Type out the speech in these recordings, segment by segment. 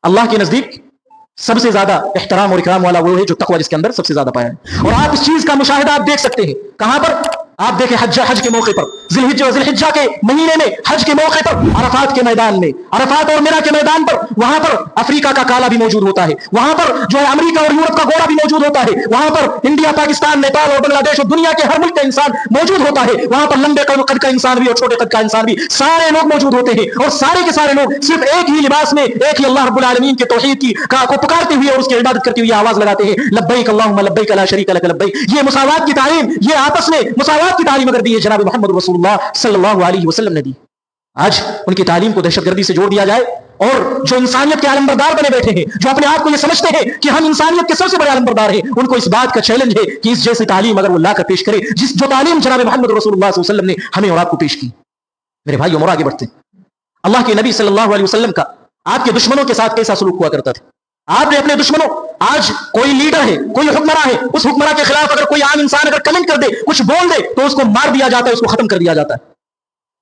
اللہ کے نزدیک سب سے زیادہ احترام اور اکرام والا وہ ہے جو تقوی جس کے اندر سب سے زیادہ پایا ہے. اور آپ اس چیز کا مشاہدہ آپ دیکھ سکتے ہیں کہاں پر؟ آپ دیکھیں حج کے موقع پر ذی الحجہ کے مہینے میں حج کے موقع پر عرفات کے میدان میں، عرفات اور مینا کے میدان پر، وہاں پر افریقہ کا کالا بھی موجود ہوتا ہے، وہاں پر جو ہے امریکہ اور یورپ کا گورا بھی موجود ہوتا ہے، وہاں پر انڈیا، پاکستان، نیپال اور بنگلہ دیش اور دنیا کے ہر ملک کا انسان موجود ہوتا ہے، وہاں پر لمبے قد کا انسان بھی اور چھوٹے قد کا انسان بھی، سارے لوگ موجود ہوتے ہیں، اور سارے کے سارے لوگ صرف ایک ہی لباس میں ایک ہی اللہ رب العالمین کے توحید کی کو پکارتے ہوئے اور اس کی عبادت کرتے ہوئے آواز لگاتے ہیں لبیک اللہم لبیک لا شریک لک لبیک. یہ مساوات کی تعلیم، یہ آپس میں مساوات کی تعلیم اگر دی ہے جناب محمد رسول اللہ صلی اللہ علیہ وسلم نے دی. آج ان کی تعلیم کو دہشت گردی سے جوڑ دیا جائے، اور جو انسانیت کے علمبردار بنے بیٹھے ہیں، جو اپنے آپ کو یہ سمجھتے ہیں کہ ہم انسانیت کے سب سے بڑے علمبردار ہیں، ان کو اس بات کا چیلنج ہے کہ اس جیسی تعلیم اگر وہ لا کر پیش کرے جو تعلیم جناب محمد رسول اللہ صلی اللہ علیہ وسلم نے ہمیں اور آپ کو پیش کی. میرے بھائی عمر آگے بڑھتے ہیں. اللہ کے نبی صلی اللہ علیہ وسلم کا آپ کے دشمنوں کے ساتھ کیسا سلوک ہوا کرتا تھا؟ آپ نے اپنے دشمنوں، آج کوئی لیڈر ہے، کوئی حکمراں ہے، اس حکمراں کے خلاف اگر کوئی عام انسان اگر کمنٹ کر دے، کچھ بول دے، تو اس کو مار دیا جاتا ہے، اس کو ختم کر دیا جاتا ہے.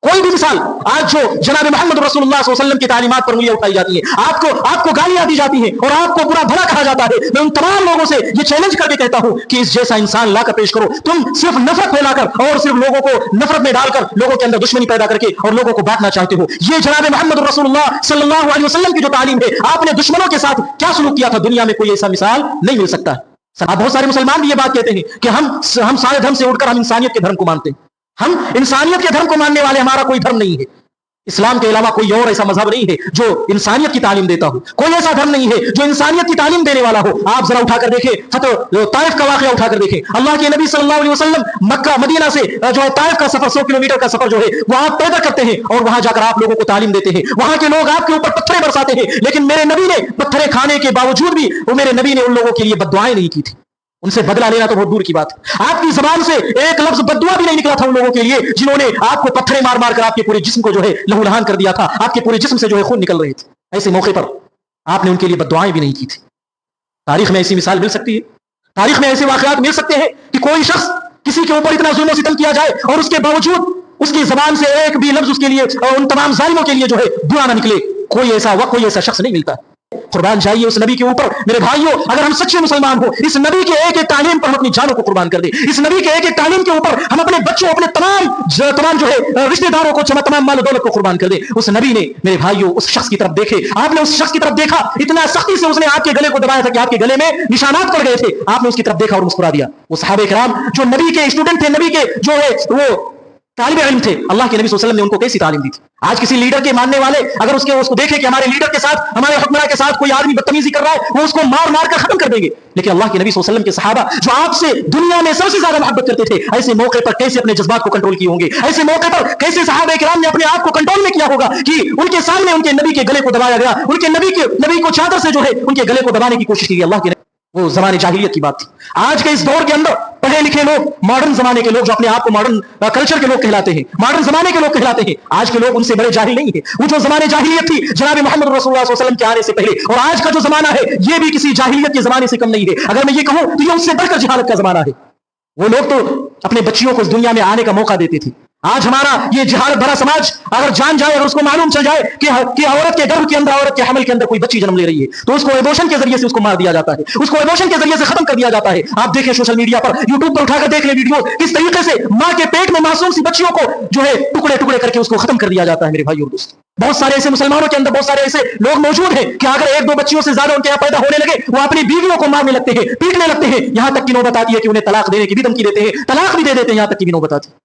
کوئی بھی مثال آج جو جناب محمد رسول اللہ صلی اللہ علیہ وسلم کی تعلیمات پر انگلیاں اٹھائی جاتی ہیں، آپ کو گالیاں دی جاتی ہیں اور آپ کو برا بھلا کہا جاتا ہے. میں ان تمام لوگوں سے یہ چیلنج کر کے کہتا ہوں کہ اس جیسا انسان لا کر پیش کرو. تم صرف نفرت پھیلا کر اور صرف لوگوں کو نفرت میں ڈال کر لوگوں کے اندر دشمنی پیدا کر کے اور لوگوں کو بانٹنا چاہتے ہو. یہ جناب محمد رسول اللہ صلی اللہ علیہ وسلم کی جو تعلیم ہے، آپ نے دشمنوں کے ساتھ کیا سلوک کیا تھا، دنیا میں کوئی ایسا مثال نہیں مل سکتا. بہت سارے مسلمان بھی یہ بات کہتے ہیں کہ ہم سارے دھرم سے اٹھ کر ہم انسانیت کے دھرم کو مانتے ہیں. ہم انسانیت کے دھرم کو ماننے والے، ہمارا کوئی دھرم نہیں ہے. اسلام کے علاوہ کوئی اور ایسا مذہب نہیں ہے جو انسانیت کی تعلیم دیتا ہو. کوئی ایسا دھرم نہیں ہے جو انسانیت کی تعلیم دینے والا ہو. آپ ذرا اٹھا کر دیکھیں فتح طائف کا واقعہ اٹھا کر دیکھیں. اللہ کے نبی صلی اللہ علیہ وسلم مکہ مدینہ سے جو ہے طائف کا سفر 100 کلومیٹر کا سفر جو ہے وہ آپ پیدل کرتے ہیں اور وہاں جا کر آپ لوگوں کو تعلیم دیتے ہیں. وہاں کے لوگ آپ کے اوپر پتھریں برساتے ہیں، لیکن میرے نبی نے پتھریں کھانے کے باوجود بھی وہ میرے نبی نے ان لوگوں کے لیے بد دعائیں نہیں کی تھی. ان سے بدلہ لینا تو بہت دور کی بات. آپ کی زبان سے ایک لفظ بددعا بھی نہیں نکلا تھا ان لوگوں کے لیے جنہوں نے آپ کو پتھریں مار مار کر آپ کے پورے جسم کو جو ہے لہو لہان کر دیا تھا. آپ کے پورے جسم سے جو ہے خون نکل رہے تھے. ایسے موقع پر آپ نے ان کے لیے بددعائیں بھی نہیں کی تھی. تاریخ میں ایسی مثال مل سکتی ہے، تاریخ میں ایسے واقعات مل سکتے ہیں کہ کوئی شخص کسی کے اوپر اتنا ظلم و ستم کیا جائے اور اس کے باوجود اس کی زبان سے ایک بھی لفظ اس کے لیے اور ان تمام ظالموں کے لیے جو ہے برا نہ نکلے. کوئی ایسا وقت، کوئی ایسا شخص نہیں ملتا. قربان جائیے اس نبی کے اوپر میرے بھائیوں. اگر ہم سچے مسلمان ہو، اس نبی کے ایک ایک تعلیم پر ہم اپنی جانوں کو قربان کر دیں. اس نبی کے ایک ایک تعلیم کے اوپر ہم اپنے بچوں، اپنے تمام جو ہے رشتہ داروں کو، تمام مال و دولت کو قربان کر دیں. اس نبی نے میرے بھائیوں اس شخص کی طرف دیکھے. آپ نے اس شخص کی طرف دیکھا، اتنا سختی سے اس نے آپ کے گلے کو دبایا تھا کہ آپ کے گلے میں نشانات پڑ گئے تھے. آپ نے اس کی طرف دیکھا اور مسکرا دیا. وہ صحابہ کرام جو نبی کے اسٹوڈنٹ تھے، نبی کے جو ہے وہ طالب علم تھے، اللہ کے نبی صلی اللہ علیہ وسلم نے ان کو کیسی تعلیم دی تھی. آج کسی لیڈر کے ماننے والے اگر اس کو دیکھیں کہ ہمارے لیڈر کے ساتھ، ہمارے حکمراں کے ساتھ کوئی آدمی بدتمیزی کر رہا ہے، وہ اس کو مار مار کر ختم کر دیں گے. لیکن اللہ کے نبی صلی اللہ علیہ وسلم کے صحابہ جو آپ سے دنیا میں سب سے زیادہ محبت کرتے تھے، ایسے موقع پر کیسے اپنے جذبات کو کنٹرول کیے ہوں گے؟ ایسے موقع پر کیسے صحابہ کرام نے اپنے آپ کو کنٹرول میں کیا ہوگا کہ ان کے سامنے ان کے نبی کے گلے کو دبایا گیا، ان کے نبی کو چادر سے جو ہے ان کے گلے کو دبانے کی کوشش کی. اللہ کے وہ زمانے جاہلیت کی بات تھی. آج کے اس دور کے اندر پڑھے لکھے لوگ، ماڈرن زمانے کے لوگ جو اپنے آپ کو ماڈرن کلچر کے لوگ کہلاتے ہیں، ماڈرن زمانے کے لوگ کہلاتے ہیں، آج کے لوگ ان سے بڑے جاہل نہیں ہیں. وہ جو زمانے جاہلیت تھی جناب محمد رسول اللہ صلی اللہ علیہ وسلم کے آنے سے پہلے، اور آج کا جو زمانہ ہے یہ بھی کسی جاہلیت کے زمانے سے کم نہیں ہے. اگر میں یہ کہوں تو یہ اس سے بڑھ کر جہالت کا زمانہ ہے. وہ لوگ تو اپنے بچیوں کو اس دنیا میں آنے کا موقع دیتے تھے. آج ہمارا یہ جہالت بھرا سماج اگر جان جائے، اگر اس کو معلوم چل جائے کہ عورت کے گربھ کے اندر، عورت کے حمل کے اندر کوئی بچی جنم لے رہی ہے، تو اس کو ایبورشن کے ذریعے سے اس کو مار دیا جاتا ہے، اس کو ایبورشن کے ذریعے سے ختم کر دیا جاتا ہے. آپ دیکھیں سوشل میڈیا پر، یوٹیوب پر اٹھا کر دیکھ لیں ویڈیو، کس طریقے سے ماں کے پیٹ میں معصوم سی بچیوں کو جو ہے ٹکڑے ٹکڑے کر کے اس کو ختم کر دیا جاتا ہے. میرے بھائی اور دوست، بہت سارے ایسے مسلمانوں کے اندر بہت سارے ایسے لوگ موجود ہیں کہ اگر ایک دو بچیوں سے زیادہ ان کے یہاں پیدا ہونے لگے، وہ اپنی بیویوں کو مارنے لگتے ہیں، پیٹنے لگتے ہیں. یہاں تک کی نوبت آتی ہے کہ انہیں طلاق دینے کی بھی دھمکی دیتے ہیں، طلاق بھی دے دیتے ہیں. یہاں تک کی بھی نوبت آتی ہے.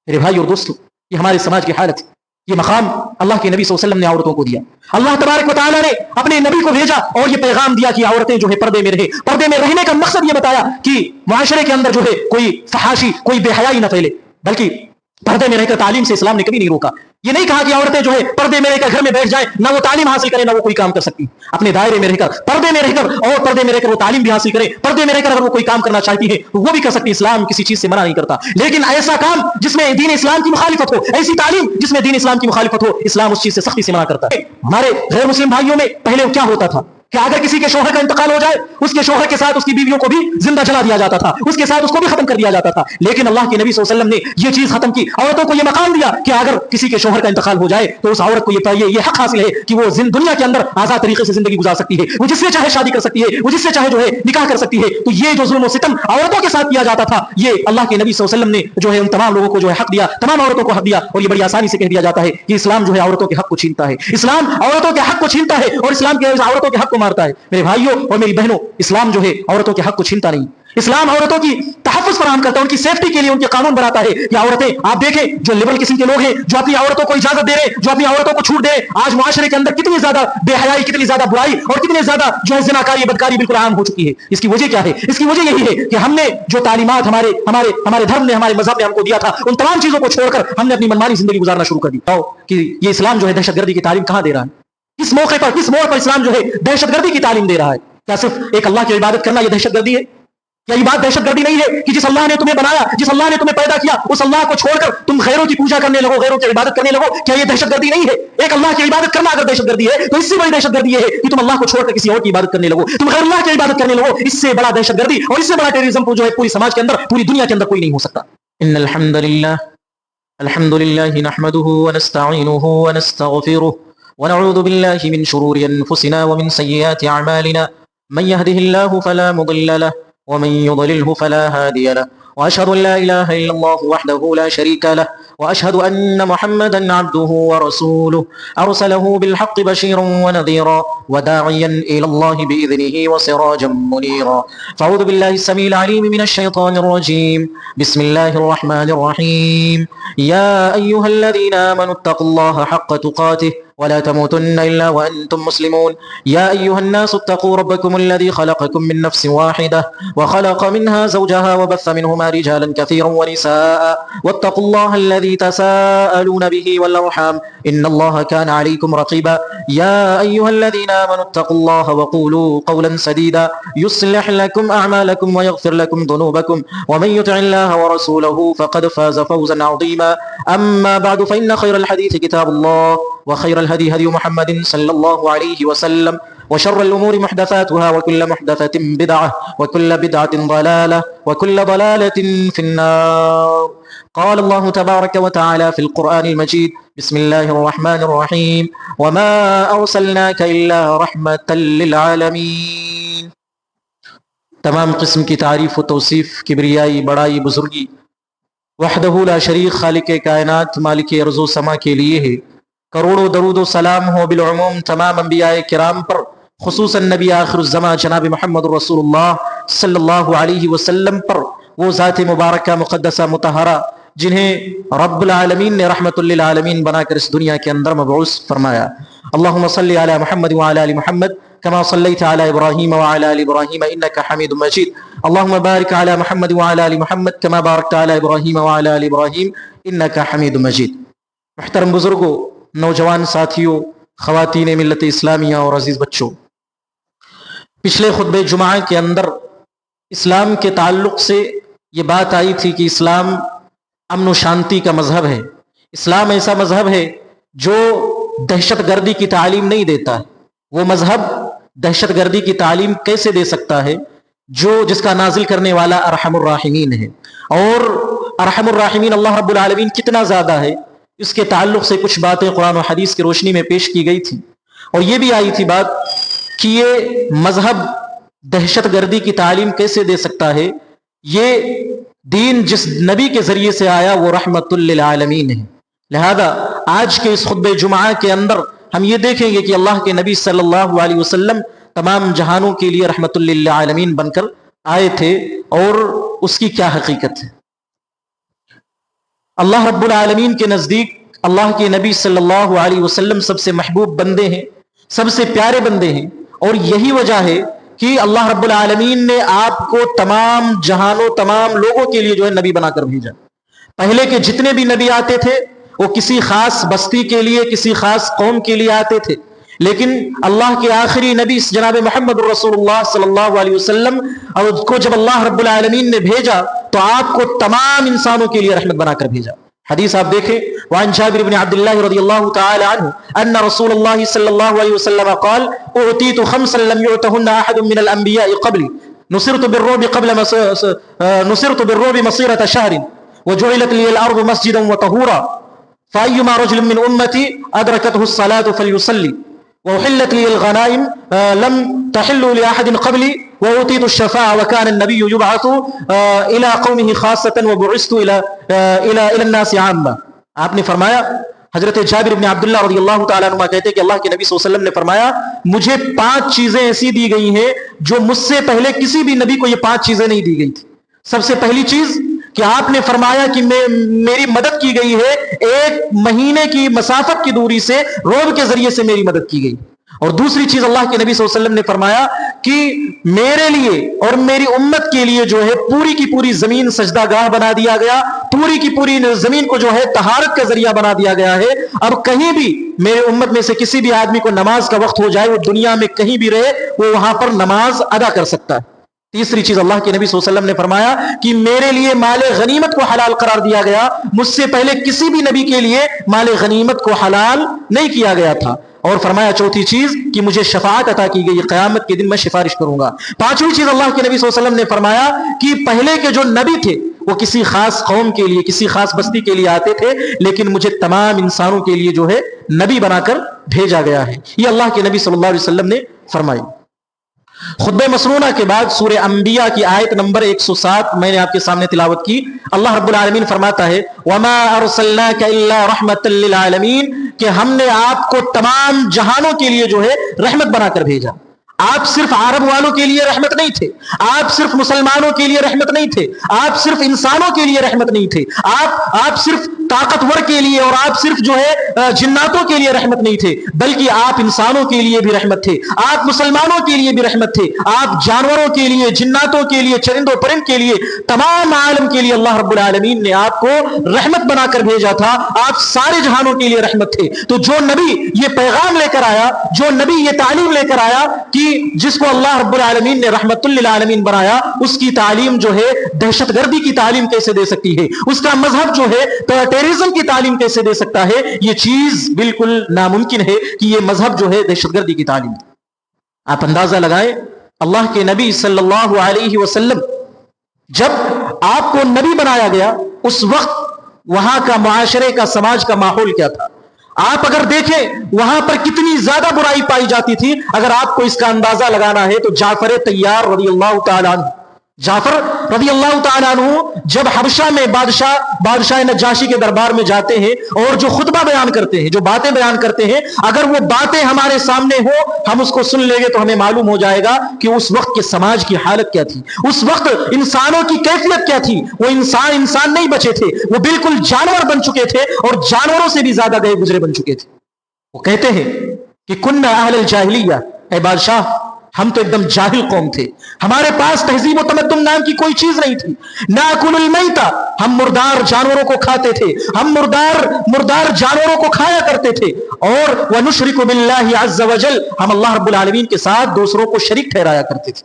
میرے بھائی اور دوستو، یہ ہمارے سماج کی حالت ہے. یہ مقام اللہ کے نبی صلی اللہ علیہ وسلم نے عورتوں کو دیا. اللہ تبارک و تعالیٰ نے اپنے نبی کو بھیجا اور یہ پیغام دیا کہ عورتیں جو ہے پردے میں رہے. پردے میں رہنے کا مقصد یہ بتایا کہ معاشرے کے اندر جو ہے کوئی فحاشی، کوئی بے حیائی نہ پھیلے، بلکہ پردے میں رہ کر تعلیم سے اسلام نے کبھی نہیں روکا. یہ نہیں کہا کہ عورتیں جو ہے پردے میں رہ کر گھر میں بیٹھ جائیں، نہ وہ تعلیم حاصل کریں نہ وہ کوئی کام کر سکتی. اپنے دائرے میں رہ کر، پردے میں رہ کر، اور پردے میں رہ کر وہ تعلیم بھی حاصل کرے. پردے میں رہ کر اگر وہ کوئی کام کرنا چاہتی ہے تو وہ بھی کر سکتی. اسلام کسی چیز سے منع نہیں کرتا. لیکن ایسا کام جس میں دین اسلام کی مخالفت ہو، ایسی تعلیم جس میں دین اسلام کی مخالفت ہو، اسلام اس چیز سے سختی سے منع کرتا ہے. ہمارے غیر مسلم بھائیوں میں پہلے کیا ہوتا تھا؟ کہ اگر کسی کے شوہر کا انتقال ہو جائے اس کے شوہر کے ساتھ اس کی بیویوں کو بھی زندہ جلا دیا جاتا تھا, اس کے ساتھ اس کو بھی ختم کر دیا جاتا تھا. لیکن اللہ کے نبی صلی اللہ علیہ وسلم نے یہ چیز ختم کی, عورتوں کو یہ مقام دیا کہ اگر کسی کے شوہر کا انتقال ہو جائے تو اس عورت کو یہ حق حاصل ہے کہ وہ دنیا کے اندر آزاد طریقے سے زندگی گزار سکتی ہے, وہ جس سے چاہے شادی کر سکتی ہے, وہ جس سے چاہے جو ہے نکاح کر سکتی ہے. تو یہ جو ظلم و ستم عورتوں کے ساتھ کیا جاتا تھا, یہ اللہ کے نبی صلی اللہ علیہ وسلم نے جو ہے ان تمام لوگوں کو جو ہے حق دیا, تمام عورتوں کو حق دیا. اور یہ بڑی آسانی سے کہہ دیا جاتا ہے کہ اسلام جو ہے عورتوں کے حق کو چھینتا ہے, اسلام عورتوں کے حق کو چھینتا ہے اور اسلام کے عورتوں کے حق کو مارتا ہے. میرے بھائیوں اور میری بہنوں, اسلام جو ہے عورتوں کے حق کو چھینتا نہیں, اسلام عورتوں کی تحفظ فراہم کرتا ہے, ان کی سیفٹی کے لیے ان کے قانون بناتا ہے. یہ عورتیں آپ دیکھیں جو لبرل قسم کے لوگ ہیں جو اپنی عورتوں کو اجازت دے رہے ہیں, جو اپنی عورتوں کو چھوٹ دے رہے, آج معاشرے کے اندر کتنی زیادہ بے حیائی, کتنی زیادہ برائی اور کتنے زیادہ جو ہے زناکاری بدکاری بالکل عام ہو چکی ہے. اس کی وجہ کیا ہے؟ اس کی وجہ یہی ہے کہ ہم نے جو تعلیمات ہمارے دھرم نے, ہمارے مذہب نے ہم کو دیا تھا, ان تمام چیزوں کو چھوڑ کر ہم نے اپنی منمانی زندگی گزارنا شروع کر دی. کہ یہ اسلام جو ہے دہشت گردی کی تعلیم کہاں دے رہا ہے؟ کس موقع پر, کس موڑ پر اسلام جو ہے دہشت گردی کی تعلیم دے رہا ہے؟ کیا صرف ایک اللہ کی عبادت کرنا یہ دہشت گردی ہے؟ کیا یہ بات دہشت گردی نہیں ہے کہ جس اللہ نے تمہیں بنایا, جس اللہ نے تمہیں پیدا کیا, اس اللہ کو چھوڑ کر تم غیروں کی پوجا کرنے لگو, غیروں کی عبادت کرنے لگو؟ کیا یہ دہشت گردی نہیں ہے؟ ایک اللہ کی عبادت کرنا اگر دہشت گردی ہے تو اس سے بڑی دہشت گردی یہ ہے کہ تم اللہ کو چھوڑ کر کسی اور کی عبادت کرنے لگو, تم غیر اللہ کی عبادت کرنے لگو. اس سے بڑا دہشت گردی اور اس سے بڑا ٹیررزم جو ہے پوری سماج کے اندر, پوری دنیا کے اندر کوئی نہیں ہو سکتا. ان الحمد لله نحمده ونستعينه ونستغفره ونعوذ بالله من شرور انفسنا ومن سيئات اعمالنا, من يهده الله فلا مضل له ومن يضلله فلا هادي له, وأشهد أن لا إله إلا الله وحده لا شريك له, وأشهد أن محمدا عبده ورسوله أرسله بالحق بشيرا ونذيرا وداعيا إلى الله بإذنه وسراجا منيرا. فأعوذ بالله السميع العليم من الشيطان الرجيم. بسم الله الرحمن الرحيم. يا أيها الذين آمنوا اتقوا الله حق تقاته ولا تموتن إلا وأنتم مسلمون. يا أيها الناس اتقوا ربكم الذي خلقكم من نفس واحدة وخلق منها زوجها وبث منهما رجالا كثيرا ونساء, واتقوا الله الذي تساءلون به والأرحام إن الله كان عليكم رقيبا. يا أيها الذين آمنوا اتقوا الله وقولوا قولا سديدا يصلح لكم أعمالكم ويغفر لكم ذنوبكم, ومن يطع الله ورسوله فقد فاز فوزا عظيما. أما بعد, فإن خير الحديث كتاب الله, وخير الهدي هدي محمد صلى الله عليه وسلم, وشر الأمور محدثاتها, وكل محدثة بدعة, وكل بدعة ضلالة, وكل ضلالة في النار. قال الله تبارك وتعالى في القرآن المجيد. بسم الله الرحمن الرحيم. وما أرسلناك إلا رحمة للعالمين. تمام قسم کی تعریف و توصیف, کبریائی, بڑائی, بزرگی وحدہ لا شریک خالق کائنات مالک ارض و سما کے لیے ہے. کروڑوں درود و سلام ہو بالعموم تمام انبیاء کرام پر, خصوصاً نبی آخر الزمان جناب محمد رسول اللہ صلی اللہ علیہ وسلم پر, وہ ذات مبارکہ مقدسہ مطہرہ جنہیں رب العالمین نے رحمت للعالمین بنا کر اس دنیا کے اندر مبعوث فرمایا. اللہم صلی علی محمد وعلی آل محمد كما صليت على إبراهيم وعلى آل إبراهيم إنك حميد مجيد. اللهم بارك على محمد وعلى آل محمد كما باركت على إبراهيم وعلى آل إبراهيم إنك حميد مجيد. محترم بزرگوں, نوجوان ساتھیوں, خواتین ملت اسلامیہ اور عزیز بچوں, پچھلے خطبہ جمعہ کے اندر اسلام کے تعلق سے یہ بات آئی تھی کہ اسلام امن و شانتی کا مذہب ہے. اسلام ایسا مذہب ہے جو دہشت گردی کی تعلیم نہیں دیتا ہے. وہ مذہب دہشت گردی کی تعلیم کیسے دے سکتا ہے جس کا نازل کرنے والا ارحم الراحمین ہے. اور ارحم الراحمین اللہ رب العالمین کتنا زیادہ ہے, اس کے تعلق سے کچھ باتیں قرآن و حدیث کی روشنی میں پیش کی گئی تھی. اور یہ بھی آئی تھی بات کہ یہ مذہب دہشت گردی کی تعلیم کیسے دے سکتا ہے. یہ دین جس نبی کے ذریعے سے آیا وہ رحمت للعالمین ہے. لہذا آج کے اس خطبہ جمعہ کے اندر ہم یہ دیکھیں گے کہ اللہ کے نبی صلی اللہ علیہ وسلم تمام جہانوں کے لیے رحمت للعالمین بن کر آئے تھے اور اس کی کیا حقیقت ہے. اللہ رب العالمین کے نزدیک اللہ کے نبی صلی اللہ علیہ وسلم سب سے محبوب بندے ہیں, سب سے پیارے بندے ہیں. اور یہی وجہ ہے کہ اللہ رب العالمین نے آپ کو تمام جہانوں, تمام لوگوں کے لیے جو ہے نبی بنا کر بھیجا. پہلے کے جتنے بھی نبی آتے تھے وہ کسی خاص بستی کے لیے, کسی خاص قوم کے لیے آتے تھے, لیکن اللہ کے آخری نبی جناب محمد رسول اللہ صلی اللہ علیہ وسلم اور اس کو جب اللہ رب العالمین نے بھیجا تو آپ کو تمام انسانوں کے لیے رحمت بنا کر بھیجا. حدیث آپ دیکھیں، وعن جابر بن عبد الله رضی اللہ تعالی عنہ ان رسول اللہ صلی اللہ علیہ وسلم قال اعطیت خمسا لم يعطهن احد من الانبیاء قبلی نصرت بالرعب مصيرة شهر وجعلت لي الارض مسجدا وطهورا فأيما رجل من امتی ادرکته الصلاة فليصلي وأحلت لي الغنائم لم تحل لأحد قبلي وأوتيت الشفاعة وكان النبي يبعث إلى قومه خاصة وبعثت إلى الناس عامة. آپ نے فرمایا، حضرت جابر بن عبداللہ رضی اللہ تعالیٰ عنہ کہتے ہیں کہ اللہ کے نبی صلی اللہ علیہ وسلم نے فرمایا مجھے 5 چیزیں ایسی دی گئی ہیں جو مجھ سے پہلے کسی بھی نبی کو یہ 5 چیزیں نہیں دی گئی تھی. سب سے پہلی چیز کہ آپ نے فرمایا کہ میری مدد کی گئی ہے 1 مہینے کی مسافت کی دوری سے روب کے ذریعے سے میری مدد کی گئی. اور دوسری چیز اللہ کے نبی صلی اللہ علیہ وسلم نے فرمایا کہ میرے لیے اور میری امت کے لیے جو ہے پوری کی پوری زمین سجدہ گاہ بنا دیا گیا، پوری کی پوری زمین کو جو ہے طہارت کا ذریعہ بنا دیا گیا ہے. اب کہیں بھی میرے امت میں سے کسی بھی آدمی کو نماز کا وقت ہو جائے، وہ دنیا میں کہیں بھی رہے، وہ وہاں پر نماز ادا کر سکتا ہے. تیسری چیز اللہ کے نبی صلی اللہ علیہ وسلم نے فرمایا کہ میرے لیے مال غنیمت کو حلال قرار دیا گیا، مجھ سے پہلے کسی بھی نبی کے لیے مال غنیمت کو حلال نہیں کیا گیا تھا. اور فرمایا چوتھی چیز کہ مجھے شفاعت عطا کی گئی، قیامت کے دن میں سفارش کروں گا. پانچویں چیز اللہ کے نبی صلی اللہ علیہ وسلم نے فرمایا کہ پہلے کے جو نبی تھے وہ کسی خاص قوم کے لیے، کسی خاص بستی کے لیے آتے تھے، لیکن مجھے تمام انسانوں کے لیے جو ہے نبی بنا کر بھیجا گیا ہے. یہ اللہ کے نبی صلی اللہ علیہ وسلم نے فرمائی. خطبہ مسنونہ کے بعد سورہ انبیاء کی آیت نمبر 107 میں نے آپ کے سامنے تلاوت کی. اللہ رب العالمین فرماتا ہے وَمَا أَرْسَلْنَاكَ إِلَّا رَحْمَةً لِّلْعَالَمِينَ کہ ہم نے آپ کو تمام جہانوں کے لیے جو ہے رحمت بنا کر بھیجا. آپ صرف عرب والوں کے لیے رحمت نہیں تھے، آپ صرف مسلمانوں کے لیے رحمت نہیں تھے، آپ صرف انسانوں کے لیے رحمت نہیں تھے، آپ صرف طاقتور کے لیے اور آپ صرف جو ہے جناتوں کے لیے رحمت نہیں تھے، بلکہ آپ انسانوں کے لیے بھی رحمت تھے، آپ مسلمانوں کے لیے بھی رحمت تھے، آپ جانوروں کے لیے، جناتوں کے لیے، چرند و پرند کے لیے، تمام عالم کے لیے اللہ رب العالمین نے آپ کو رحمت بنا کر بھیجا تھا. آپ سارے جہانوں کے لیے رحمت تھے. تو جو نبی یہ پیغام لے کر آیا، جو نبی یہ تعلیم لے کر آیا کہ جس کو اللہ رب العالمین نے رحمت للعالمین بنایا، اس کی تعلیم جو ہے دہشت گردی کی تعلیم کیسے دے سکتی ہے، اس کا مذہب جو ہے ٹیررزم کی تعلیم کیسے دے سکتا ہے؟ یہ چیز بالکل ناممکن ہے کہ یہ مذہب جو ہے دہشت گردی کی تعلیم. آپ اندازہ لگائیں اللہ کے نبی صلی اللہ علیہ وسلم جب آپ کو نبی بنایا گیا اس وقت وہاں کا معاشرے کا، سماج کا ماحول کیا تھا؟ آپ اگر دیکھیں وہاں پر کتنی زیادہ برائی پائی جاتی تھی. اگر آپ کو اس کا اندازہ لگانا ہے تو جعفر طیار رضی اللہ تعالیٰ عنہ، جعفر رضی اللہ تعالیٰ عنہ جب حبشہ میں بادشاہ نجاشی کے دربار میں جاتے ہیں اور جو خطبہ بیان کرتے ہیں، جو باتیں بیان کرتے ہیں، اگر وہ باتیں ہمارے سامنے ہو، ہم اس کو سن لیں گے تو ہمیں معلوم ہو جائے گا کہ اس وقت کے سماج کی حالت کیا تھی، اس وقت انسانوں کی کیفیت کیا تھی. وہ انسان نہیں بچے تھے، وہ بالکل جانور بن چکے تھے اور جانوروں سے بھی زیادہ گئے گزرے بن چکے تھے. وہ کہتے ہیں کہ کننا اہل الجاہلیہ، اے بادشاہ ہم تو ایک دم جاہل قوم تھے، ہمارے پاس تہذیب و تمدن نام کی کوئی چیز نہیں تھی. ناکل المیتا، ہم مردار جانوروں کو کھاتے تھے، ہم مردار جانوروں کو کھایا کرتے تھے. اور ونشرک باللہ عز وجل، ہم اللہ رب العالمین کے ساتھ دوسروں کو شریک ٹھہرایا کرتے تھے.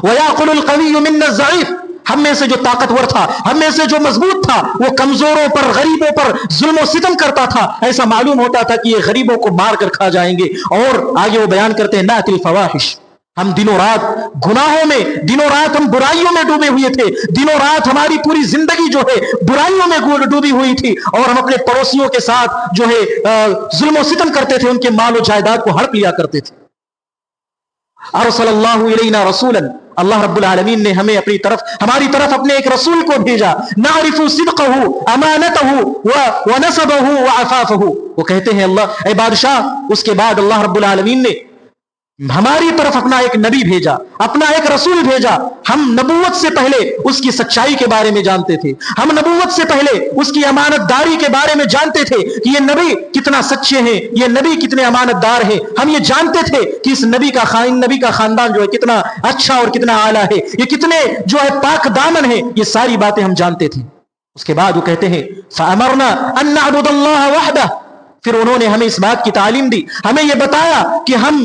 ویاکل القوی منا الضعیف، ہم میں سے جو طاقتور تھا، ہم میں سے جو مضبوط تھا، وہ کمزوروں پر، غریبوں پر ظلم و ستم کرتا تھا. ایسا معلوم ہوتا تھا کہ یہ غریبوں کو مار کر کھا جائیں گے. اور آگے وہ بیان کرتے ہیں ناتی الفواحش، ہم دنوں رات گناہوں میں، دنوں رات ہم برائیوں میں ڈوبے ہوئے تھے، دنوں رات ہماری پوری زندگی جو ہے برائیوں میں ڈوبی ہوئی تھی. اور ہم اپنے پڑوسیوں کے ساتھ جو ہے ظلم و ستم کرتے تھے، ان کے مال و جائیداد کو ہڑپ لیا کرتے تھے. ارسل اللہ الینا رسولا، اللہ رب العالمین نے ہماری طرف اپنے ایک رسول کو بھیجا. نعرف صدقہ امانتہ ونسبہ وعفافہ. وہ کہتے ہیں اللہ اے بادشاہ، اس کے بعد اللہ رب العالمین نے ہماری طرف اپنا ایک نبی بھیجا، اپنا ایک رسول بھیجا. ہم نبوت سے پہلے اس کی سچائی کے بارے میں جانتے تھے، ہم نبوت سے پہلے اس کی امانت داری کے بارے میں جانتے تھے کہ یہ نبی کتنا سچے ہیں، یہ نبی کتنے امانت دار ہیں. ہم یہ جانتے تھے کہ اس نبی کا خاندان جو ہے کتنا اچھا اور کتنا اعلیٰ ہے، یہ کتنے جو ہے پاک دامن ہے. یہ ساری باتیں ہم جانتے تھے. اس کے بعد وہ کہتے ہیں فَأَمَرْنَا أَن نَعْبُدَ اللَّهَ وَحْدَهُ، پھر انہوں نے ہمیں اس بات کی تعلیم دی، ہمیں یہ بتایا کہ ہم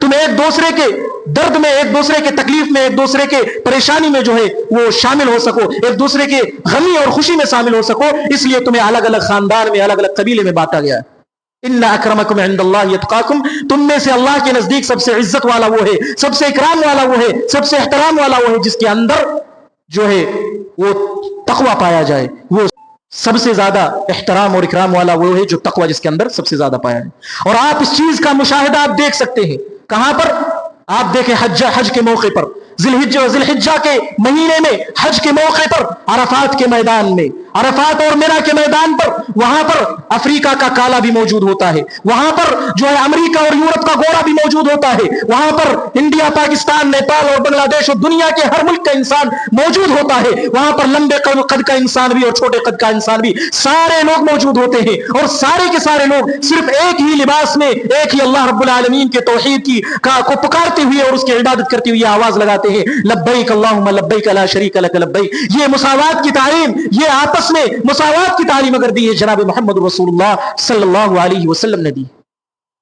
تم ایک دوسرے کے درد میں، ایک دوسرے کے تکلیف میں، ایک دوسرے کے پریشانی میں جو ہے وہ شامل ہو سکو، ایک دوسرے کے غمی اور خوشی میں شامل ہو سکو، اس لیے تمہیں الگ الگ خاندان میں، الگ الگ قبیلے میں بانٹا گیا ہے۔ ان اکرمکم عند اللہ یتقاکم، تم میں سے اللہ کے نزدیک سب سے عزت والا وہ ہے، سب سے اکرام والا وہ ہے، سب سے احترام والا وہ ہے جس کے اندر جو ہے وہ تقوی پایا جائے۔ وہ سب سے زیادہ احترام اور اکرام والا وہ ہے جو تقوی جس کے اندر سب سے زیادہ پایا ہے۔ اور آپ اس چیز کا مشاہدہ آپ دیکھ سکتے ہیں کہاں پر؟ آپ دیکھیں حج کے موقع پر، ذی الحجہ کے مہینے میں حج کے موقع پر عرفات کے میدان میں، عرفات اور مینا کے میدان پر، وہاں پر افریقہ کا کالا بھی موجود ہوتا ہے، وہاں پر جو ہے امریکہ اور یورپ کا گورا بھی موجود ہوتا ہے، وہاں پر انڈیا، پاکستان، نیپال اور بنگلہ دیش اور دنیا کے ہر ملک کا انسان موجود ہوتا ہے، وہاں پر لمبے قد کا انسان بھی اور چھوٹے قد کا انسان بھی، سارے لوگ موجود ہوتے ہیں، اور سارے کے سارے لوگ صرف ایک ہی لباس میں، ایک ہی اللہ رب العالمین کے توحید کو پکارتے ہوئے اور اس کی عبادت کرتے ہوئے آواز لگاتے ہیں، لبیک اللہم لبیک لا شریک لک لبیک۔ یہ مساوات کی تعلیم، یہ آپس میں مساوات کی تعلیم اگر دی ہے جناب محمد رسول اللہ صلی اللہ علیہ وسلم نے دی۔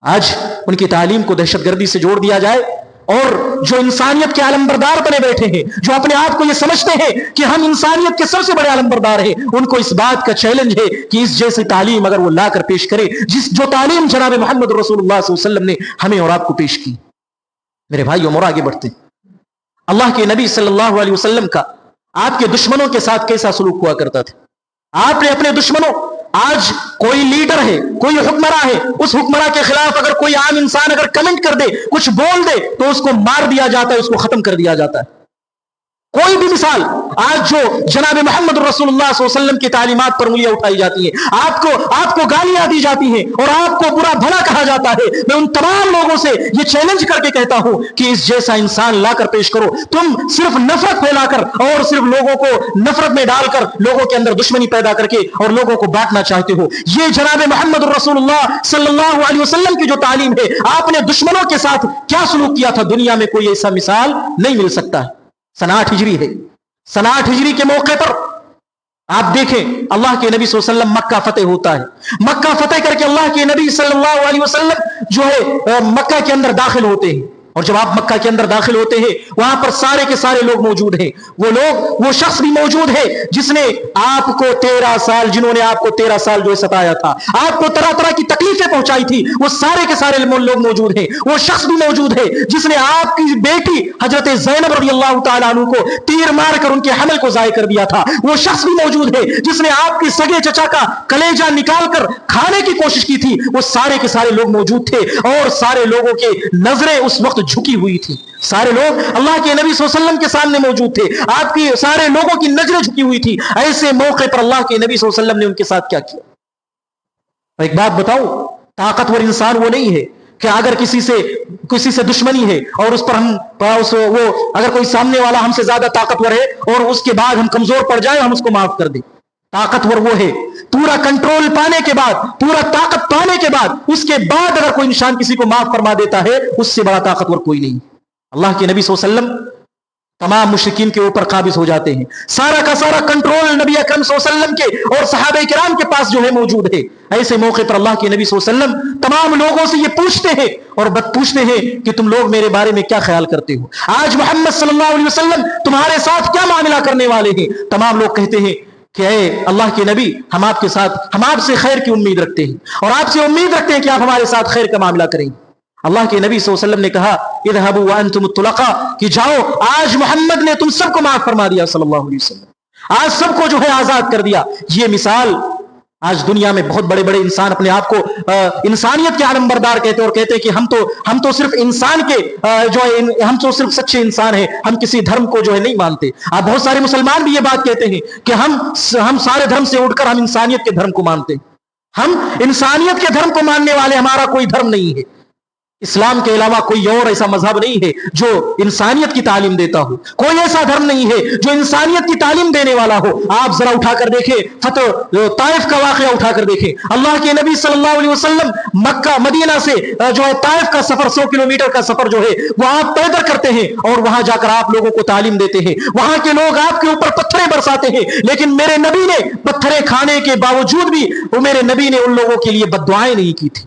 آج ان کی تعلیم کو دہشت گردی سے جوڑ دیا جائے، اور جو انسانیت کے علم بردار بنے بیٹھے ہیں، جو اپنے آپ کو یہ سمجھتے ہیں کہ ہم انسانیت کے سب سے بڑے علم بردار ہیں، ان کو اس بات کا چیلنج ہے کہ اس جیسی تعلیم اگر وہ لا کر پیش کرے جو تعلیم جناب محمد رسول اللہ صلی اللہ علیہ وسلم نے ہمیں اور آپ کو پیش کی۔ میرے بھائیوں، اور آگے بڑھتے، اللہ کے نبی صلی اللہ علیہ وسلم کا آپ کے دشمنوں کے ساتھ کیسا سلوک ہوا کرتا تھا؟ آپ نے اپنے دشمنوں، آج کوئی لیڈر ہے، کوئی حکمراں ہے، اس حکمراں کے خلاف اگر کوئی عام انسان اگر کمنٹ کر دے، کچھ بول دے، تو اس کو مار دیا جاتا ہے، اس کو ختم کر دیا جاتا ہے۔ کوئی بھی مثال، آج جو جناب محمد رسول اللہ صلی اللہ علیہ وسلم کی تعلیمات پر انگلیاں اٹھائی جاتی ہیں، آپ کو گالیاں دی جاتی ہیں اور آپ کو برا بھلا کہا جاتا ہے، میں ان تمام لوگوں سے یہ چیلنج کر کے کہتا ہوں کہ اس جیسا انسان لا کر پیش کرو۔ تم صرف نفرت پھیلا کر اور صرف لوگوں کو نفرت میں ڈال کر، لوگوں کے اندر دشمنی پیدا کر کے اور لوگوں کو بانٹنا چاہتے ہو۔ یہ جناب محمد رسول اللہ صلی اللہ علیہ وسلم کی جو تعلیم ہے، آپ نے دشمنوں کے ساتھ کیا سلوک کیا تھا، دنیا میں کوئی ایسا مثال نہیں مل سکتا ہے۔ سنہ 8 ہجری ہے، سنہ 8 ہجری کے موقع پر آپ دیکھیں اللہ کے نبی صلی اللہ علیہ وسلم مکہ فتح ہوتا ہے، مکہ فتح کر کے اللہ کے نبی صلی اللہ علیہ وسلم جو ہے مکہ کے اندر داخل ہوتے ہیں، اور جب آپ مکہ کے اندر داخل ہوتے ہیں وہاں پر سارے کے سارے لوگ موجود ہیں، وہ شخص بھی موجود ہے جس نے آپ کو 13 سال، جنہوں نے آپ کو 13 سال جو ستایا تھا، آپ کو طرح طرح کی تکلیفیں پہنچائی تھی، وہ سارے کے سارے لوگ موجود ہیں۔ وہ شخص بھی موجود ہے جس نے آپ کی بیٹی حضرت زینب رضی اللہ تعالیٰ عنہ کو تیر مار کر ان کے حمل کو ضائع کر دیا تھا۔ وہ شخص بھی موجود ہے جس نے آپ کی سگے چچا کا کلیجہ نکال کر کھانے کی کوشش کی تھی۔ وہ سارے کے سارے لوگ موجود تھے، اور سارے لوگوں کے نظریں اس وقت جھکی ہوئی تھی، سارے لوگ اللہ کے نبی صلی اللہ علیہ وسلم کے سامنے موجود تھے، آپ کی سارے لوگوں کی نظریں جھکی ہوئی تھی۔ ایسے موقع پر اللہ کے نبی صلی اللہ علیہ وسلم نے ان کے ساتھ کیا کیا؟ ایک بات بتاؤ، طاقتور انسان وہ نہیں ہے کہ اگر کسی سے دشمنی ہے اور اس پر اگر کوئی سامنے والا ہم سے زیادہ طاقتور ہے اور اس کے بعد ہم کمزور پڑ جائیں ہم اس کو معاف کر دیں۔ طاقتور وہ ہے پورا کنٹرول پانے کے بعد، پورا طاقت پانے کے بعد، اس کے بعد اگر کوئی انسان کسی کو معاف فرما دیتا ہے، اس سے بڑا طاقتور کوئی نہیں۔ اللہ کے نبی صلی اللہ علیہ وسلم تمام مشرکین کے اوپر قابض ہو جاتے ہیں، سارا کا سارا کنٹرول نبی اکرم صلی اللہ علیہ وسلم کے اور صحابہ کرام کے پاس جو ہے موجود ہے۔ ایسے موقع پر اللہ کے نبی صلی اللہ علیہ وسلم تمام لوگوں سے یہ پوچھتے ہیں اور پوچھتے ہیں کہ تم لوگ میرے بارے میں کیا خیال کرتے ہو؟ آج محمد صلی اللہ علیہ وسلم تمہارے ساتھ کیا معاملہ کرنے والے ہیں؟ تمام لوگ کہتے ہیں کہ اے اللہ کے نبی، ہم آپ سے خیر کی امید رکھتے ہیں اور آپ سے امید رکھتے ہیں کہ آپ ہمارے ساتھ خیر کا معاملہ کریں۔ اللہ کے نبی صلی اللہ علیہ وسلم نے کہا اذهبوا وانتم الطلقاء، کہ جاؤ، آج محمد نے تم سب کو معاف فرما دیا صلی اللہ علیہ وسلم، آج سب کو جو ہے آزاد کر دیا۔ یہ مثال آج دنیا میں بہت بڑے بڑے انسان اپنے آپ کو انسانیت کے علم بردار کہتے ہیں اور کہتے ہیں کہ ہم تو صرف انسان کے جو ہے، ہم تو صرف سچے انسان ہیں، ہم کسی دھرم کو جو ہے نہیں مانتے۔ آپ بہت سارے مسلمان بھی یہ بات کہتے ہیں کہ ہم سارے دھرم سے اٹھ کر ہم انسانیت کے دھرم کو مانتے ہیں، ہم انسانیت کے دھرم کو ماننے والے، ہمارا کوئی دھرم نہیں ہے، اسلام کے علاوہ کوئی اور ایسا مذہب نہیں ہے جو انسانیت کی تعلیم دیتا ہو، کوئی ایسا دھرم نہیں ہے جو انسانیت کی تعلیم دینے والا ہو۔ آپ ذرا اٹھا کر دیکھیں، فتح طائف کا واقعہ اٹھا کر دیکھیں، اللہ کے نبی صلی اللہ علیہ وسلم مکہ مدینہ سے جو ہے طائف کا سفر 100 کلومیٹر کا سفر جو ہے وہ آپ پیدل کرتے ہیں اور وہاں جا کر آپ لوگوں کو تعلیم دیتے ہیں، وہاں کے لوگ آپ کے اوپر پتھریں برساتے ہیں، لیکن میرے نبی نے پتھریں کھانے کے باوجود بھی میرے نبی نے ان لوگوں کے لیے بد دعائیں نہیں کی تھی،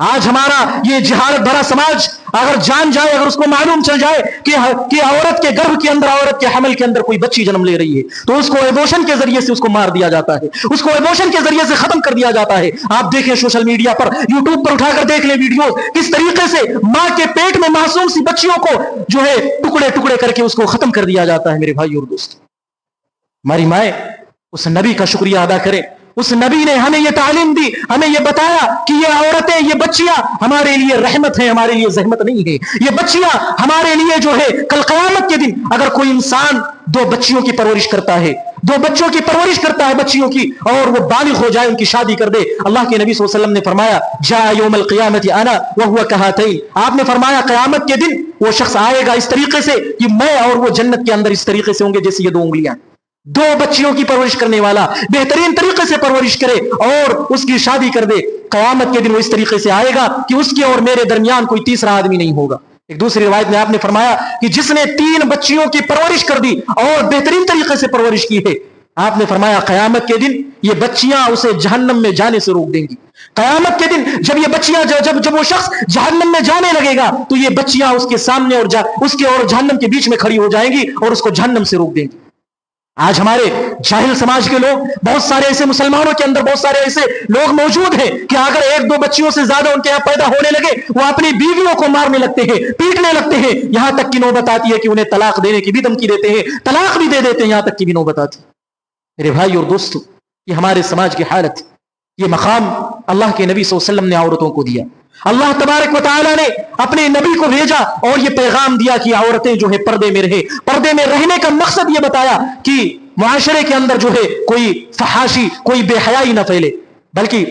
آج ہمارا یہ جہالت بھرا سماج اگر جان جائے، اگر اس کو معلوم چل جائے کہ عورت کے گربھ کے اندر، عورت کے حمل کے اندر کوئی بچی جنم لے رہی ہے، تو اس کو ایبوشن کے ذریعے سے اس کو مار دیا جاتا ہے، اس کو ایبوشن کے ذریعے سے ختم کر دیا جاتا ہے۔ آپ دیکھیں سوشل میڈیا پر، یوٹیوب پر اٹھا کر دیکھ لیں ویڈیو، کس طریقے سے ماں کے پیٹ میں معصوم سی بچیوں کو جو ہے ٹکڑے ٹکڑے کر کے اس کو ختم کر دیا جاتا ہے۔ میرے بھائی اور دوست، ہماری مائیں اس نبی کا شکریہ ادا کریں۔ اس نبی نے ہمیں یہ تعلیم دی، ہمیں یہ بتایا کہ یہ عورتیں، یہ بچیاں ہمارے لیے رحمت ہیں، ہمارے لیے زحمت نہیں ہے۔ یہ بچیاں ہمارے لیے جو ہے کل قیامت کے دن اگر کوئی انسان 2 بچیوں کی پرورش کرتا ہے، 2 بچوں کی پرورش کرتا ہے بچیوں کی، اور وہ بالغ ہو جائے، ان کی شادی کر دے، اللہ کے نبی صلی اللہ علیہ وسلم نے فرمایا جاء یوم القیامت انا وهو کہاتین، آپ نے فرمایا قیامت کے دن وہ شخص آئے گا اس طریقے سے کہ میں اور وہ جنت کے اندر اس طریقے سے ہوں گے جیسے یہ 2 انگلیاں۔ 2 بچیوں کی پرورش کرنے والا بہترین طریقے سے پرورش کرے اور اس کی شادی کر دے، قیامت کے دن وہ اس طریقے سے آئے گا کہ اس کے اور میرے درمیان کوئی تیسرا آدمی نہیں ہوگا۔ ایک دوسری روایت میں آپ نے فرمایا کہ جس نے 3 بچیوں کی پرورش کر دی اور بہترین طریقے سے پرورش کی ہے، آپ نے فرمایا قیامت کے دن یہ بچیاں اسے جہنم میں جانے سے روک دیں گی۔ قیامت کے دن جب یہ بچیاں جب وہ شخص جہنم میں جانے لگے گا تو یہ بچیاں اس کے سامنے اور اس کے اور جہنم کے بیچ میں کھڑی ہو جائیں گی اور اس کو جہنم سے روک دیں گی۔ آج ہمارے جاہل سماج کے لوگ، بہت سارے ایسے مسلمانوں کے اندر بہت سارے ایسے لوگ موجود ہیں کہ اگر 1-2 بچیوں سے زیادہ ان کے یہاں پیدا ہونے لگے، وہ اپنی بیویوں کو مارنے لگتے ہیں، پیٹنے لگتے ہیں، یہاں تک کی نوبت آتی ہے کہ انہیں طلاق دینے کی بھی دھمکی دیتے ہیں، طلاق بھی دے دیتے ہیں، یہاں تک کی بھی نوبت آتی ہے۔ میرے بھائی اور دوستو، یہ ہمارے سماج کی حالت، یہ مقام اللہ کے نبی صلی اللہ علیہ وسلم نے عورتوں کو دیا۔ اللہ تبارک و تعالی نے اپنے نبی کو بھیجا اور یہ پیغام دیا کہ عورتیں جو ہے پردے میں رہے۔ پردے میں رہنے کا مقصد یہ بتایا کہ معاشرے کے اندر جو ہے کوئی فحاشی، کوئی بے حیائی نہ پھیلے، بلکہ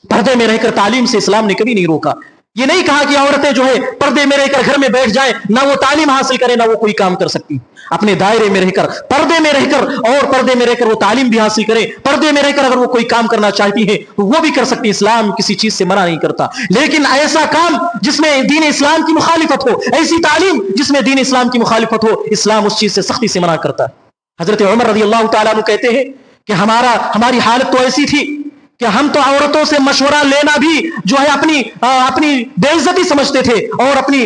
پردے میں رہ کر تعلیم سے اسلام نے کبھی نہیں روکا۔ یہ نہیں کہا کہ عورتیں جو ہے پردے میں رہ کر گھر میں بیٹھ جائیں، نہ وہ تعلیم حاصل کریں نہ وہ کوئی کام کر سکتی، اپنے دائرے میں رہ کر، پردے میں رہ کر، اور پردے میں رہ کر وہ تعلیم بھی حاصل کریں، پردے میں رہ کر اگر وہ کوئی کام کرنا چاہتی ہے تو وہ بھی کر سکتی، اسلام کسی چیز سے منع نہیں کرتا۔ لیکن ایسا کام جس میں دین اسلام کی مخالفت ہو، ایسی تعلیم جس میں دین اسلام کی مخالفت ہو، اسلام اس چیز سے سختی سے منع کرتا ہے۔ حضرت عمر رضی اللہ تعالیٰ عنہ کہتے ہیں کہ ہماری حالت تو ایسی تھی کہ ہم تو عورتوں سے مشورہ لینا بھی جو ہے اپنی بے عزتی سمجھتے تھے اور اپنی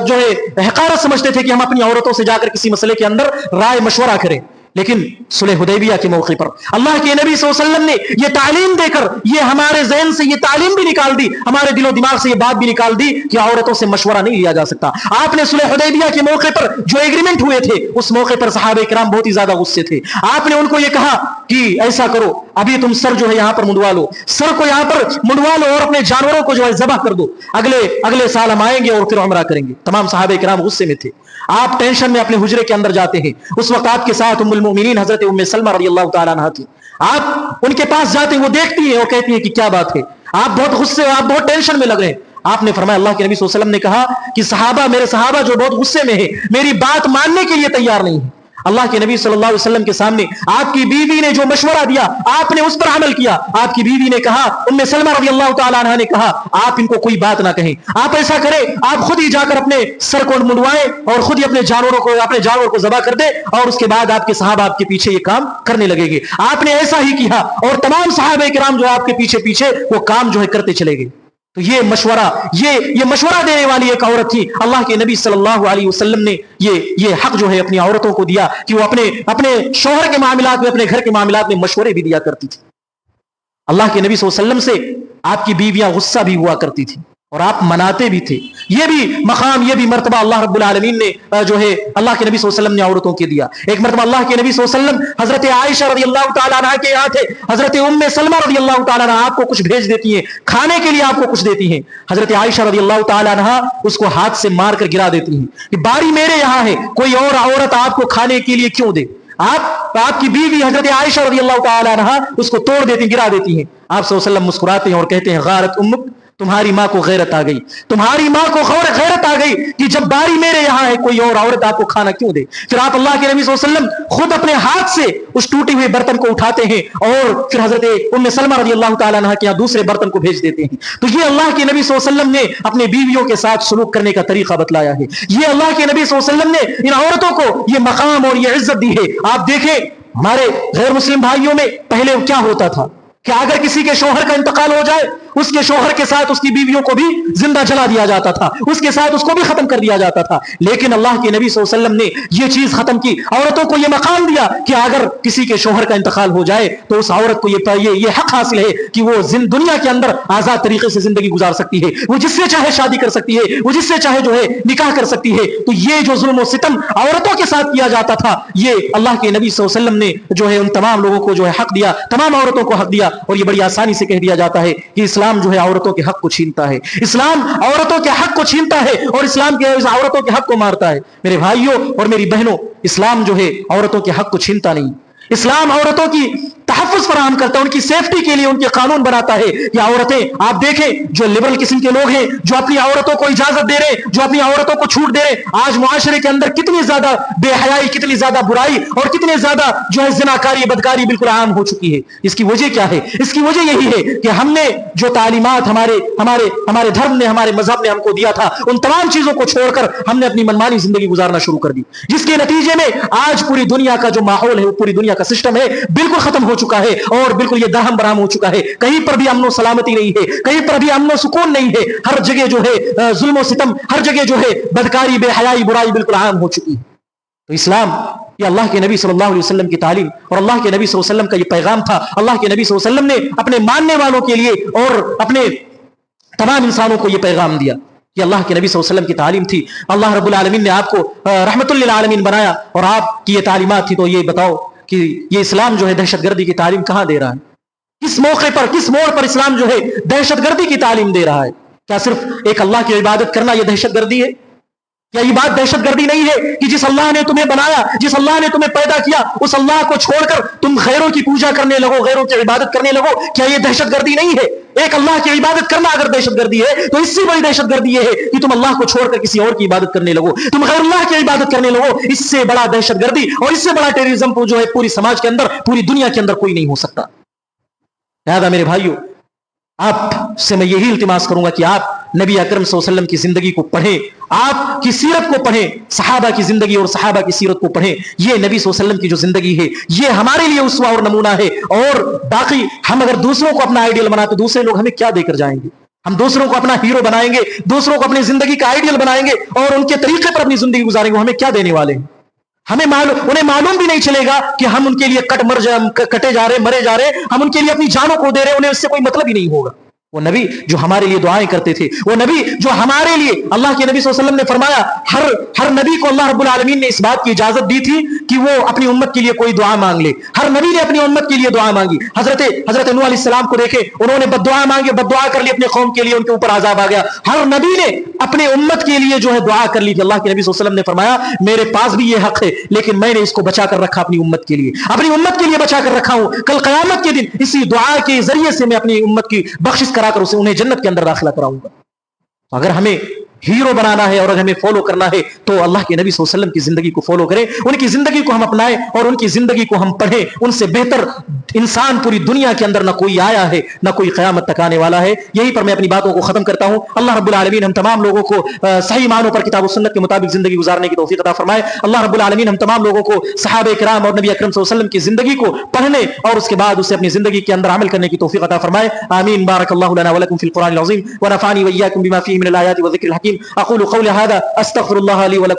جو ہے حقارت سمجھتے تھے کہ ہم اپنی عورتوں سے جا کر کسی مسئلے کے اندر رائے مشورہ کریں۔ لیکن صلح حدیبیہ کے موقع پر اللہ کے نبی صلی اللہ علیہ وسلم نے یہ تعلیم دے کر یہ ہمارے ذہن سے یہ تعلیم بھی نکال دی، ہمارے دل و دماغ سے یہ بات بھی نکال دی کہ عورتوں سے مشورہ نہیں لیا جا سکتا۔ آپ نے صلح حدیبیہ کے موقع پر جو ایگریمنٹ ہوئے تھے اس موقع پر صحابہ کرام بہت ہی زیادہ غصے تھے۔ آپ نے ان کو یہ کہا کہ ایسا کرو، ابھی تم سر جو ہے یہاں پر منڈوا لو، سر کو یہاں پر منڈوا لو اور اپنے جانوروں کو جو ہے ذبح کر دو، اگلے سال ہم آئیں گے اور پھر عمرہ کریں گے۔ تمام صحابہ کرام غصے میں تھے۔ آپ ٹینشن میں اپنے حجرے کے اندر جاتے ہیں، اس وقت آپ کے ساتھ ام المؤمنین حضرت ام سلمہ رضی اللہ تعالیٰ عنہا تھی۔ آپ ان کے پاس جاتے ہیں، وہ دیکھتی ہیں اور کہتی ہیں کہ کیا بات ہے، آپ بہت غصے، آپ بہت ٹینشن میں لگ رہے ہیں۔ آپ نے فرمایا، اللہ کے نبی صلی اللہ علیہ وسلم نے کہا کہ میرے صحابہ جو بہت غصے میں ہے، میری بات ماننے کے لیے تیار نہیں ہے۔ اللہ کے نبی صلی اللہ علیہ وسلم کے سامنے آپ کی بیوی نے جو مشورہ دیا آپ نے اس پر عمل کیا۔ آپ کی بیوی نے کہا، ام سلمہ رضی اللہ تعالیٰ عنہا نے کہا، آپ ان کو کوئی بات نہ کہیں، آپ ایسا کریں آپ خود ہی جا کر اپنے سر کو منڈوائیں اور خود ہی اپنے جانوروں کو ذبح کر دیں، اور اس کے بعد آپ کے صحابہ آپ کے پیچھے یہ کام کرنے لگیں گے۔ آپ نے ایسا ہی کیا اور تمام صحابہ کرام جو آپ کے پیچھے وہ کام جو ہے کرتے چلے گئے۔ تو یہ مشورہ دینے والی ایک عورت تھی۔ اللہ کے نبی صلی اللہ علیہ وسلم نے یہ حق جو ہے اپنی عورتوں کو دیا کہ وہ اپنے شوہر کے معاملات میں، اپنے گھر کے معاملات میں مشورے بھی دیا کرتی تھی۔ اللہ کے نبی صلی اللہ علیہ وسلم سے آپ کی بیویاں غصہ بھی ہوا کرتی تھی اور آپ مناتے بھی تھے۔ یہ بھی مقام، یہ بھی مرتبہ اللہ رب العالمین نے جو ہے اللہ کے نبی صلی اللہ علیہ وسلم نے عورتوں کے دیا۔ ایک مرتبہ اللہ کے نبی صلی اللہ علیہ وسلم حضرت عائشہ رضی اللہ تعالیٰ عنہا کے یہاں تھے، حضرت ام سلمہ رضی اللہ تعالیٰ عنہا آپ کو کچھ بھیج دیتی ہیں، کھانے کے لیے آپ کو کچھ دیتی ہیں۔ حضرت عائشہ رضی اللہ تعالیٰ عنہا اس کو ہاتھ سے مار کر گرا دیتی ہیں کہ باری میرے یہاں ہے، کوئی اور عورت آپ کو کھانے کے لیے کیوں دے؟ آپ کی بیوی حضرت عائشہ رضی اللہ تعالیٰ عنہا اس کو توڑ دیتی، گرا دیتی ہیں۔ آپ صلی اللہ علیہ وسلم مسکراتے ہیں اور کہتے ہیں، غارت امک، تمہاری ماں کو غیرت آ گئی، تمہاری ماں کو غیرت آ گئی کہ جب باری میرے یہاں ہے کوئی اور عورت آپ کو کھانا کیوں دے؟ پھر آپ اللہ کے نبی صلی اللہ علیہ وسلم خود اپنے ہاتھ سے اس ٹوٹے ہوئے برتن کو اٹھاتے ہیں اور پھر حضرت ام سلمہ رضی اللہ تعالیٰ عنہا کے یہاں دوسرے برتن کو بھیج دیتے ہیں۔ تو یہ اللہ کے نبی صلی اللہ علیہ وسلم نے اپنے بیویوں کے ساتھ سلوک کرنے کا طریقہ بتلایا ہے۔ یہ اللہ کے نبی صلی اللہ علیہ وسلم نے ان عورتوں کو یہ مقام اور یہ عزت دی ہے۔ آپ دیکھیں ہمارے غیر مسلم بھائیوں میں پہلے کیا ہوتا تھا کہ اگر کسی کے شوہر کا انتقال ہو جائے اس کے شوہر کے ساتھ اس کی بیویوں کو بھی زندہ جلا دیا جاتا تھا، اس کے ساتھ اس کو بھی ختم کر دیا جاتا تھا. لیکن اللہ کے نبی صلی اللہ علیہ وسلم نے یہ چیز ختم کی، عورتوں کو یہ مقام دیا کہ اگر کسی کے شوہر کا انتقال ہو جائے تو اس عورت کو یہ حق حاصل ہے کہ وہ دنیا کے اندر آزاد طریقے سے زندگی گزار سکتی ہے، وہ جس سے چاہے شادی کر سکتی ہے، وہ جس سے چاہے جو ہے نکاح کر سکتی ہے. تو یہ جو ظلم و ستم عورتوں کے ساتھ کیا جاتا تھا، یہ اللہ کے نبی صلی اللہ علیہ وسلم نے جو ہے ان تمام لوگوں کو جو ہے حق دیا، تمام عورتوں کو حق دیا. اور یہ بڑی آسانی سے کہہ دیا جاتا ہے کہ اسلام جو ہے عورتوں کے حق کو چھینتا ہے، اسلام عورتوں کے حق کو چھینتا ہے اور اسلام کے عورتوں کے حق کو مارتا ہے. میرے بھائیوں اور میری بہنوں، اسلام جو ہے عورتوں کے حق کو چھینتا نہیں، اسلام عورتوں کی تحفظ فراہم کرتا ہے، ان کی سیفٹی کے لیے ان کے قانون بناتا ہے کہ عورتیں، آپ دیکھیں جو لبرل قسم کے لوگ ہیں جو اپنی عورتوں کو اجازت دے رہے ہیں، جو اپنی عورتوں کو چھوٹ دے رہے ہیں، آج معاشرے کے اندر کتنی زیادہ بے حیائی، کتنی زیادہ برائی اور کتنے زیادہ جو ہے زناکاری، بدکاری بالکل عام ہو چکی ہے. اس کی وجہ کیا ہے؟ اس کی وجہ یہی ہے کہ ہم نے جو تعلیمات ہمارے دھرم نے، ہمارے مذہب نے ہم کو دیا تھا، ان تمام چیزوں کو چھوڑ کر ہم نے اپنی منمانی زندگی گزارنا شروع کر دی، جس کے نتیجے میں آج پوری دنیا کا جو ماحول ہے، وہ پوری دنیا کا سسٹم ہے، بالکل ختم ہو چکا ہے اور بالکل یہ درہم برہم ہو چکا ہے. کہیں پر بھی امن و سلامتی نہیں ہے، کہیں پر بھی امن و سکون نہیں ہے، ہر جگہ جو ہے ظلم و ستم، ہر جگہ جو ہے بدکاری، بے حیائی، برائی بالکل عام ہو چکی ہے. تو اسلام یہ اللہ کے نبی صلی اللہ علیہ وسلم کی تعلیم اور اللہ کے نبی صلی اللہ علیہ وسلم کا یہ پیغام تھا. اللہ کے نبی صلی اللہ علیہ وسلم نے اپنے ماننے والوں کے لیے اور اپنے تمام انسانوں کو یہ پیغام دیا. یہ اللہ کے نبی صلی اللہ علیہ وسلم کی تعلیم تھی. اللہ رب العالمین نے آپ کو رحمت للعالمین بنایا اور آپ کی یہ تعلیمات تھی. تو یہ بتاؤ کہ یہ اسلام جو ہے دہشت گردی کی تعلیم کہاں دے رہا ہے؟ کس موقع پر، کس موڑ پر اسلام جو ہے دہشت گردی کی تعلیم دے رہا ہے؟ کیا صرف ایک اللہ کی عبادت کرنا یہ دہشت گردی ہے؟ کیا یہ بات دہشت گردی نہیں ہے کہ جس اللہ نے تمہیں بنایا، جس اللہ نے تمہیں پیدا کیا، اس اللہ کو چھوڑ کر تم غیروں کی پوجا کرنے لگو، غیروں کی عبادت کرنے لگو؟ کیا یہ دہشت گردی نہیں ہے؟ ایک اللہ کی عبادت کرنا اگر دہشت گردی ہے تو اس سے بڑی دہشت گردی یہ ہے کہ تم اللہ کو چھوڑ کر کسی اور کی عبادت کرنے لگو، تم غیر اللہ کی عبادت کرنے لگو. اس سے بڑا دہشت گردی اور اس سے بڑا ٹیررزم جو ہے پوری سماج کے اندر، پوری دنیا کے اندر کوئی نہیں ہو سکتا. لہذا میرے بھائیوں، آپ سے میں یہی التماس کروں گا کہ آپ نبی اکرم صلی اللہ علیہ وسلم کی زندگی کو پڑھیں، آپ کی سیرت کو پڑھیں، صحابہ کی زندگی اور صحابہ کی سیرت کو پڑھیں. یہ نبی صلی اللہ علیہ وسلم کی جو زندگی ہے یہ ہمارے لیے اسوہ اور نمونہ ہے. اور باقی ہم اگر دوسروں کو اپنا آئیڈیل بناتے، دوسرے لوگ ہمیں کیا دے کر جائیں گے؟ ہم دوسروں کو اپنا ہیرو بنائیں گے، دوسروں کو اپنی زندگی کا آئیڈیل بنائیں گے اور ان کے طریقے پر اپنی زندگی گزاریں گے، وہ ہمیں کیا دینے والے ہیں؟ انہیں معلوم بھی نہیں چلے گا کہ ہم ان کے لیے کٹے جا رہے، مرے جا رہے، ہم ان کے لیے اپنی جانوں کو دے رہے، انہیں اس سے کوئی مطلب ہی نہیں ہوگا. وہ نبی جو ہمارے لیے دعائیں کرتے تھے، وہ نبی جو ہمارے لیے، اللہ کے نبی صلی اللہ علیہ وسلم نے فرمایا ہر نبی کو اللہ رب العالمین نے اس بات کی اجازت دی تھی کہ وہ اپنی امت کے لیے کوئی دعا مانگ لے. ہر نبی نے اپنی امت کے لیے دعا مانگی. حضرت نوح علیہ السلام کو دیکھیں، انہوں نے بد دعا مانگی، بد دعا کر لی اپنے قوم کے لیے، ان کے اوپر عذاب آ گیا. ہر نبی نے اپنے امت کے لیے جو ہے دعا کر لی تھی. اللہ کے نبی صلی اللہ علیہ وسلم نے فرمایا میرے پاس بھی یہ حق ہے، لیکن میں نے اس کو بچا کر رکھا اپنی امت کے لیے، اپنی امت کے لیے بچا کر رکھا ہوں. کل قیامت کے دن اسی دعا کے ذریعے سے میں اپنی امت کی بخشش کرا کر انہیں جنت کے اندر داخلہ کراؤں گا. اگر ہمیں ہیرو بنانا ہے اور اگر ہمیں فالو کرنا ہے تو اللہ کے نبی صلی اللہ علیہ وسلم کی زندگی کو فالو کریں، ان کی زندگی کو ہم اپنائیں اور ان کی زندگی کو ہم پڑھیں. ان سے بہتر انسان پوری دنیا کے اندر نہ کوئی آیا ہے، نہ کوئی قیامت تک آنے والا ہے. یہی پر میں اپنی باتوں کو ختم کرتا ہوں. اللہ رب العالمین ہم تمام لوگوں کو صحیح معنوں پر کتاب و سنت کے مطابق زندگی گزارنے کی توفیق عطا فرمائے. اللہ رب العالمین ہم تمام لوگوں کو صحابہ کرام اور نبی اکرم صلی اللہ علیہ وسلم کی زندگی کو پڑھنے اور اس کے بعد اسے اپنی زندگی کے اندر عمل کرنے کی توفیق عطا فرمائے. آمین. بارک اللہ لنا ولکم فی القرآن العظیم ونفعنی وإياکم بما فیہ من الآیات والذکر الحکیم. اقول قولی هذا استغفر الله لي ولكم.